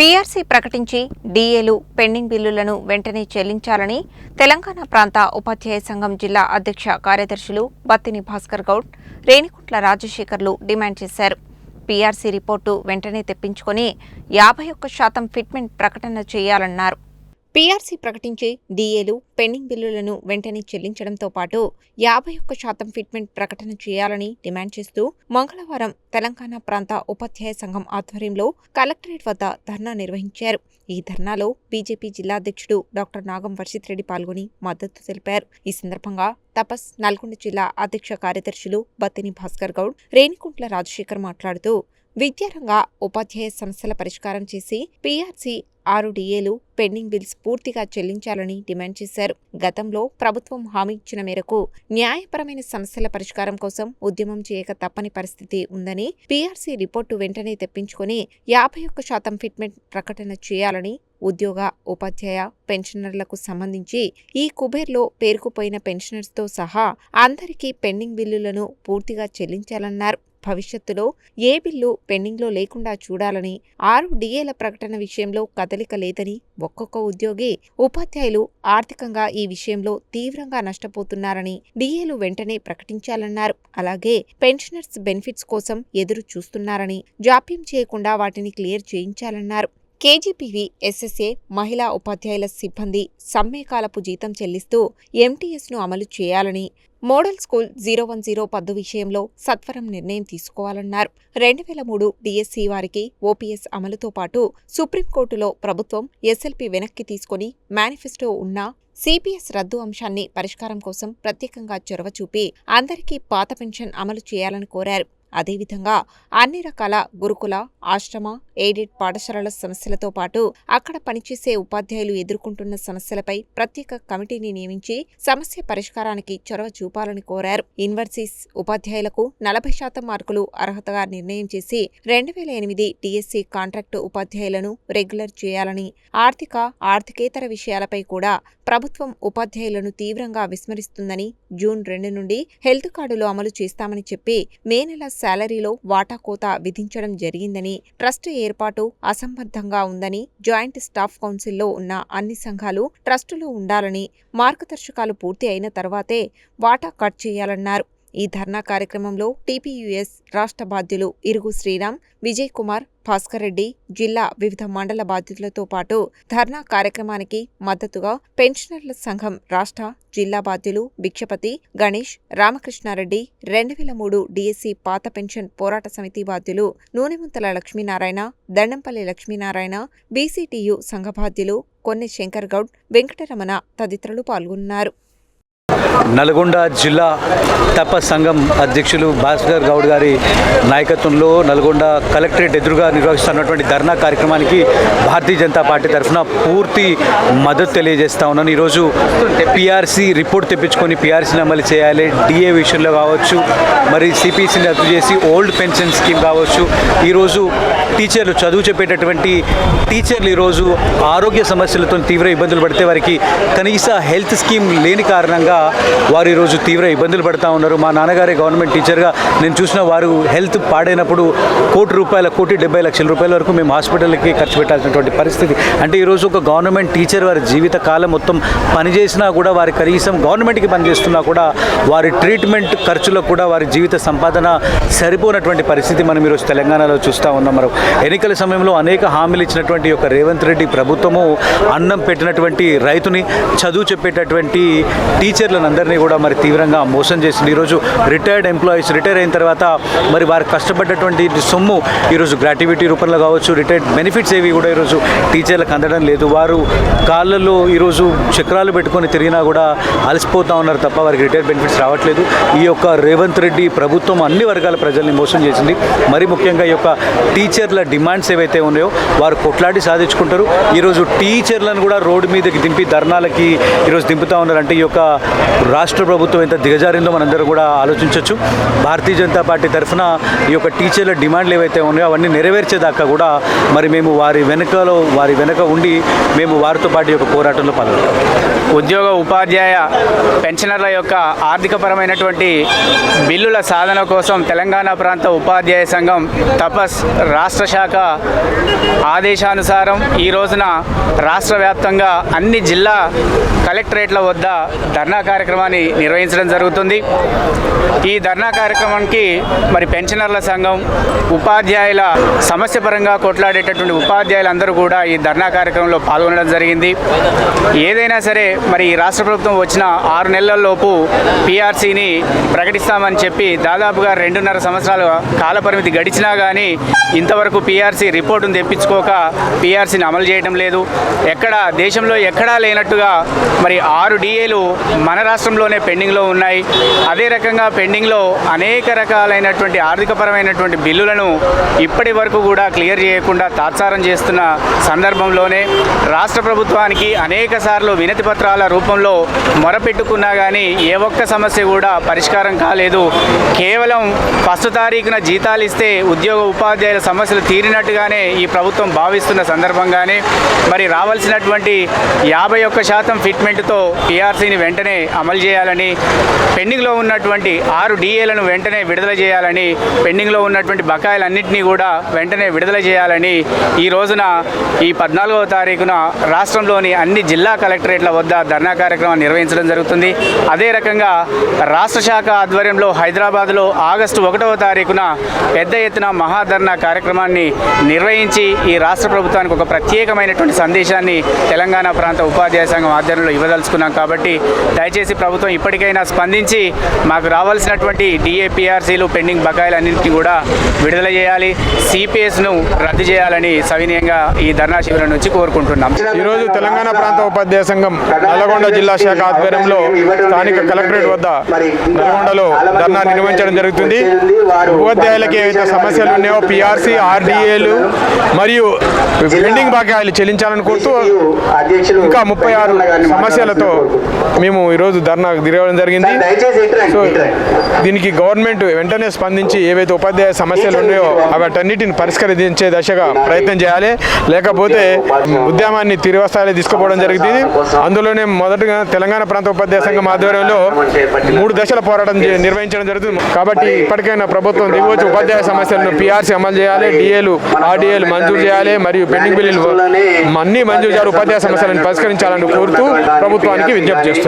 PRC ప్రకటించి డీఏలు pending బిల్లులను వెంటనే చెల్లించాలని తెలంగాణ ప్రాంత ఉపాధ్యాయ సంఘం జిల్లా అధ్యక్ష కార్యదర్శులు బత్తిని భాస్కర్ గౌడ్, రేణికుంట్ల రాజశేఖర్లు డిమాండ్ చేశారు. పీఆర్సీ రిపోర్టు వెంటనే తెప్పించుకొని 51% ఫిట్మెంట్ ప్రకటన చేయాలన్నారు. పీఆర్సీ ప్రకటించి డీఏలు పెండింగ్ బిల్లులను వెంటనే చెల్లించడంతో పాటు 51% ఫిట్మెంట్ ప్రకటన చేయాలని డిమాండ్ చేస్తూ మంగళవారం తెలంగాణ ప్రాంత ఉపాధ్యాయ సంఘం ఆధ్వర్యంలో కలెక్టరేట్ వద్ద ధర్నా నిర్వహించారు. ఈ ధర్నాలో బీజేపీ జిల్లా అధ్యక్షుడు డాక్టర్ నాగం వర్షిత్ రెడ్డి పాల్గొని మద్దతు తెలిపారు. ఈ సందర్భంగా తపస్ నల్గొండ జిల్లా అధ్యక్ష కార్యదర్శులు బత్తిని భాస్కర్ గౌడ్, రేణికుంట్ల రాజశేఖర్ మాట్లాడుతూ విద్యారంగ ఉపాధ్యాయ సమస్యల పరిష్కారం చేసి పీఆర్సీ 6 డీఏలు పెండింగ్ బిల్స్ పూర్తిగా చెల్లించాలని డిమాండ్ చేశారు. గతంలో ప్రభుత్వం హామీ ఇచ్చిన మేరకు న్యాయపరమైన సమస్యల పరిష్కారం కోసం ఉద్యమం చేయక తప్పని పరిస్థితి ఉందని, పీఆర్సీ రిపోర్టు వెంటనే తెప్పించుకొని 51% ఫిట్మెంట్ ప్రకటన చేయాలని, ఉద్యోగ, ఉపాధ్యాయ, పెన్షనర్లకు సంబంధించి ఈ కుబేర్లో పేరుకుపోయిన పెన్షనర్స్తో సహా అందరికీ పెండింగ్ బిల్లులను పూర్తిగా చెల్లించాలన్నారు. భవిష్యత్తులో ఏ బిల్లు పెండింగ్లో లేకుండా చూడాలని, 6 డీఏల ప్రకటన విషయంలో కదలిక లేదని, ఒక్కొక్క ఉద్యోగి, ఉపాధ్యాయులు ఆర్థికంగా ఈ విషయంలో తీవ్రంగా నష్టపోతున్నారని, డీఏలు వెంటనే ప్రకటించాలన్నారు. అలాగే పెన్షనర్స్ బెనిఫిట్స్ కోసం ఎదురు చూస్తున్నారని, జాప్యం చేయకుండా వాటిని క్లియర్ చేయించాలన్నారు. కేజీపీవీ, ఎస్ఎస్ఏ, మహిళా ఉపాధ్యాయుల సిబ్బంది సమ్మెకాలపు జీతం చెల్లిస్తూ ఎంటీఎస్ను అమలు చేయాలని, మోడల్ స్కూల్ 010 పద్దు విషయంలో సత్వరం నిర్ణయం తీసుకోవాలన్నారు. 2003 డీఎస్సీ వారికి ఓపీఎస్ అమలుతో పాటు సుప్రీంకోర్టులో ప్రభుత్వం ఎస్ఎల్పీ వెనక్కి తీసుకుని మేనిఫెస్టో ఉన్న సిపిఎస్ రద్దు అంశాన్ని పరిష్కారం కోసం ప్రత్యేకంగా చొరవ చూపి అందరికీ పాత పెన్షన్ అమలు చేయాలని కోరారు. అదేవిధంగా అన్ని రకాల గురుకుల, ఆశ్రమ, ఎయిడెడ్ పాఠశాలల సమస్యలతో పాటు అక్కడ పనిచేసే ఉపాధ్యాయులు ఎదుర్కొంటున్న సమస్యలపై ప్రత్యేక కమిటీని నియమించి సమస్య పరిష్కారానికి చొరవ చూపాలని కోరారు. యూనివర్సిటీస్ ఉపాధ్యాయులకు 40% మార్కులు అర్హతగా నిర్ణయం చేసి 2008 డీఎస్సీ కాంట్రాక్టు ఉపాధ్యాయులను రెగ్యులర్ చేయాలని, ఆర్థికేతర విషయాలపై కూడా ప్రభుత్వం ఉపాధ్యాయులను తీవ్రంగా విస్మరిస్తుందని, జూన్ 2 నుండి హెల్త్ కార్డులు అమలు చేస్తామని చెప్పి మే నెల శాలరీలో వాటా కోత విధించడం జరిగిందని, ట్రస్ట్ ఏర్పాటు అసంబద్ధంగా ఉందని, జాయింట్ స్టాఫ్ కౌన్సిల్లో ఉన్న అన్ని సంఘాలు ట్రస్టులో ఉండాలని, మార్గదర్శకాలు పూర్తి అయిన తర్వాతే వాటా కట్ చేయాలన్నారు. ఈ ధర్నా కార్యక్రమంలో టీపీయూఎస్ రాష్ట్ర బాధ్యులు ఇరుగు శ్రీరామ్, విజయ్ కుమార్, భాస్కర్ రెడ్డి, జిల్లా వివిధ మండల బాధ్యులతో పాటు ధర్నా కార్యక్రమానికి మద్దతుగా పెన్షనర్ల సంఘం రాష్ట్ర, జిల్లా బాధ్యులు భిక్షపతి, గణేష్, రామకృష్ణారెడ్డి, 2003 డీఎస్సీ పాత పెన్షన్ పోరాట సమితి బాధ్యులు నూనెముంతల లక్ష్మీనారాయణ, దండంపల్లి లక్ష్మీనారాయణ, బీసీటీయూ సంఘ బాధ్యులు కొన్నె శంకర్ గౌడ్, వెంకటరమణ తదితరులు పాల్గొన్నారు. నల్గొండ జిల్లా తపస్ సంఘం అధ్యక్షులు భాస్కర్ గౌడ్ గారి నాయకత్వంలో నల్గొండ కలెక్టరేట్ ఎదురుగా నిర్వహిస్తున్నటువంటి ధర్నా కార్యక్రమానికి భారతీయ జనతా పార్టీ తరఫున పూర్తి మద్దతు తెలియజేస్తా ఉన్నాను. ఈరోజు పీఆర్సీ రిపోర్ట్ తెప్పించుకొని పీఆర్సీని అమలు చేయాలి, డిఏ విషయంలో కావచ్చు, మరి సిపిసిని రద్దు చేసి ఓల్డ్ పెన్షన్ స్కీమ్ కావచ్చు. ఈరోజు టీచర్లు, చదువు చెప్పేటటువంటి టీచర్లు ఈరోజు ఆరోగ్య సమస్యలతో తీవ్ర ఇబ్బందులు పడితే వారికి కనీస హెల్త్ స్కీమ్ లేని కారణంగా వారు ఈరోజు తీవ్ర ఇబ్బందులు పడుతూ ఉన్నారు. మా నాన్నగారే గవర్నమెంట్ టీచర్గా నేను చూసిన వారు హెల్త్ పాడైనప్పుడు ₹1,70,00,000 వరకు మేము హాస్పిటల్కి ఖర్చు పెట్టాల్సినటువంటి పరిస్థితి. అంటే ఈరోజు ఒక గవర్నమెంట్ టీచర్ వారి జీవిత కాలం మొత్తం పనిచేసినా కూడా, వారి కనీసం గవర్నమెంట్కి పనిచేస్తున్నా కూడా వారి ట్రీట్మెంట్ ఖర్చులకు కూడా వారి జీవిత సంపాదన సరిపోనటువంటి పరిస్థితి మనం ఈరోజు తెలంగాణలో చూస్తూ ఉన్నాం. మరి ఎన్నికల సమయంలో అనేక హామీలు ఇచ్చినటువంటి యొక్క రేవంత్ రెడ్డి ప్రభుత్వము అన్నం పెట్టినటువంటి రైతుని, చదువు చెప్పేటటువంటి టీచర్లను అందరినీ కూడా మరి తీవ్రంగా మోసం చేసింది. ఈరోజు రిటైర్డ్ ఎంప్లాయీస్ రిటైర్ అయిన తర్వాత మరి వారు కష్టపడ్డటువంటి సొమ్ము ఈరోజు గ్రాట్యుటీ రూపంలో కావచ్చు, రిటైర్డ్ బెనిఫిట్స్ ఏవి కూడా ఈరోజు టీచర్లకు అందడం లేదు. వారు కాళ్ళల్లో ఈరోజు చక్రాలు పెట్టుకొని తిరిగినా కూడా అలసిపోతూ ఉన్నారు తప్ప వారికి రిటైర్డ్ బెనిఫిట్స్ రావట్లేదు. ఈ యొక్క రేవంత్ రెడ్డి ప్రభుత్వం అన్ని వర్గాల ప్రజల్ని మోసం చేసింది. మరి ముఖ్యంగా ఈ యొక్క టీచర్ల డిమాండ్స్ ఏవైతే ఉన్నాయో వారు కొట్లాడి సాధించుకుంటారు. ఈరోజు టీచర్లను కూడా రోడ్డు మీదకి దింపి ధర్నాలకి ఈరోజు దింపుతూ ఉన్నారు. అంటే ఈ యొక్క రాష్ట్ర ప్రభుత్వం ఎంత దిగజారిందో మనందరూ కూడా ఆలోచించవచ్చు. భారతీయ జనతా పార్టీ తరఫున ఈ యొక్క టీచర్ల డిమాండ్లు ఏవైతే ఉన్నాయో అవన్నీ నెరవేర్చేదాకా కూడా మరి మేము వారి వెనుక ఉండి మేము వారితో పాటు ఈ యొక్క పోరాటంలో పాల్గొంటాం. ఉద్యోగ ఉపాధ్యాయ పెన్షనర్ల యొక్క ఆర్థికపరమైనటువంటి బిల్లుల సాధన కోసం తెలంగాణ ప్రాంత ఉపాధ్యాయ సంఘం తపస్ రాష్ట్ర శాఖ ఆదేశానుసారం ఈ రోజున రాష్ట్ర వ్యాప్తంగా అన్ని జిల్లా కలెక్టరేట్ల వద్ద ధర్నా కార్యక్రమాన్ని నిర్వహించడం జరుగుతుంది. ఈ ధర్నా కార్యక్రమానికి మరి పెన్షనర్ల సంఘం, ఉపాధ్యాయుల సమస్య పరంగా కొట్లాడేటటువంటి ఉపాధ్యాయులందరూ కూడా ఈ ధర్నా కార్యక్రమంలో పాల్గొనడం జరిగింది. ఏదైనా సరే మరి ఈ రాష్ట్ర ప్రభుత్వం వచ్చిన 6 నెలల్లోపు పిఆర్సీని ప్రకటిస్తామని చెప్పి దాదాపుగా 2.5 సంవత్సరాల కాలపరిమితి గడిచినా కానీ ఇంతవరకు పిఆర్సీ రిపోర్టును తెప్పించుకోక పిఆర్సీని అమలు చేయడం లేదు. దేశంలో ఎక్కడా లేనట్టుగా మరి 6 డిఏలు మన రాష్ట్రంలోనే పెండింగ్లో ఉన్నాయి. అదే రకంగా పెండింగ్లో అనేక రకాలైనటువంటి ఆర్థికపరమైనటువంటి బిల్లులను ఇప్పటి వరకు కూడా క్లియర్ చేయకుండా తాత్సారం చేస్తున్న సందర్భంలోనే రాష్ట్ర ప్రభుత్వానికి అనేక సార్లు వినతి పత్రాల రూపంలో మొరపెట్టుకున్నా కానీ ఏ ఒక్క సమస్య కూడా పరిష్కారం కాలేదు. కేవలం 1వ తారీఖున జీతాలు ఇస్తే ఉద్యోగ ఉపాధ్యాయుల సమస్యలు తీరినట్టుగానే ఈ ప్రభుత్వం భావిస్తున్న సందర్భంగానే మరి రావాల్సినటువంటి 51% ఫిట్మెంట్తో పిఆర్సీని వెంటనే అమలు చేయాలని, పెండింగ్లో ఉన్నటువంటి 6 డిఏలను వెంటనే విడుదల చేయాలని, పెండింగ్లో ఉన్నటువంటి బకాయిలన్నింటినీ కూడా వెంటనే విడుదల చేయాలని ఈ రోజున ఈ 14వ తారీఖున రాష్ట్రంలోని అన్ని జిల్లా కలెక్టరేట్ల వద్ద ధర్నా కార్యక్రమం నిర్వహించడం జరుగుతుంది. అదే రకంగా రాష్ట్ర శాఖ ఆధ్వర్యంలో హైదరాబాద్లో ఆగస్టు 1వ తారీఖున పెద్ద ఎత్తున మహాధర్నా కార్యక్రమాన్ని నిర్వహించి ఈ రాష్ట్ర ప్రభుత్వానికి ఒక ప్రత్యేకమైనటువంటి సందేశాన్ని తెలంగాణ ప్రాంత ఉపాధ్యాయ సంఘం ఆధ్వర్యంలో ఇవ్వదలుచుకున్నాం. కాబట్టి దయచేసి ప్రభుత్వం ఇప్పటికైనా స్పందించి మాకు రావాల్సినటువంటి డిఏపిఆర్సీలు పెండింగ్ బకాయిలన్నింటినీ కూడా విడుదల చేయాలి, సిపిఎస్ను రద్దు చేయాలని సవినయంగా ఈ ధర్నా శిబిరం నుంచి కోరుకుంటున్నాం. ఈరోజు తెలంగాణ ప్రాంత ఉపాధ్యాయ సంఘం నల్లగొండ జిల్లా శాఖ ఆధ్వర్యంలో స్థానిక కలెక్టరేట్ వద్ద నల్గొండలో ధర్నా నిర్వహించడం జరుగుతుంది. ఉపాధ్యాయులకి ఏవైతే సమస్యలు ఉన్నాయో పిఆర్సీ, ఆర్డీఏలు మరియు పెండింగ్ బకాయిలు చెల్లించాలని కోరుతూ ఇంకా 36 సమస్యలతో మేము ఈరోజు ధర్నా దిగడం జరిగింది. సో దీనికి గవర్నమెంట్ వెంటనే స్పందించి ఏవైతే ఉపాధ్యాయ సమస్యలు ఉన్నాయో వాటన్నిటిని పరిష్కరించే దశగా ప్రయత్నం చేయాలి. లేకపోతే ఉద్యమాన్ని తిరువస్థాయిలో తీసుకుపోవడం జరుగుతుంది. అందులోనే మొదటగా తెలంగాణ ప్రాంత ఉపాధ్యాయ సంఘం ఆధ్వర్యంలో 3 దశల పోరాటం నిర్వహించడం జరుగుతుంది. కాబట్టి ఇప్పటికైనా ప్రభుత్వం దిగువచ్చి ఉపాధ్యాయ సమస్యలను పిఆర్సీ అమలు చేయాలి, డిఏలు, ఆర్డీఏలు మంజూరు చేయాలి మరియు పెండింగ్ బిల్లులు అన్ని మంజూరు చేయాలి, ఉపాధ్యాయ సమస్యలను పరిష్కరించాలని కోరుతూ ప్రభుత్వానికి విజ్ఞప్తి చేస్తున్నారు.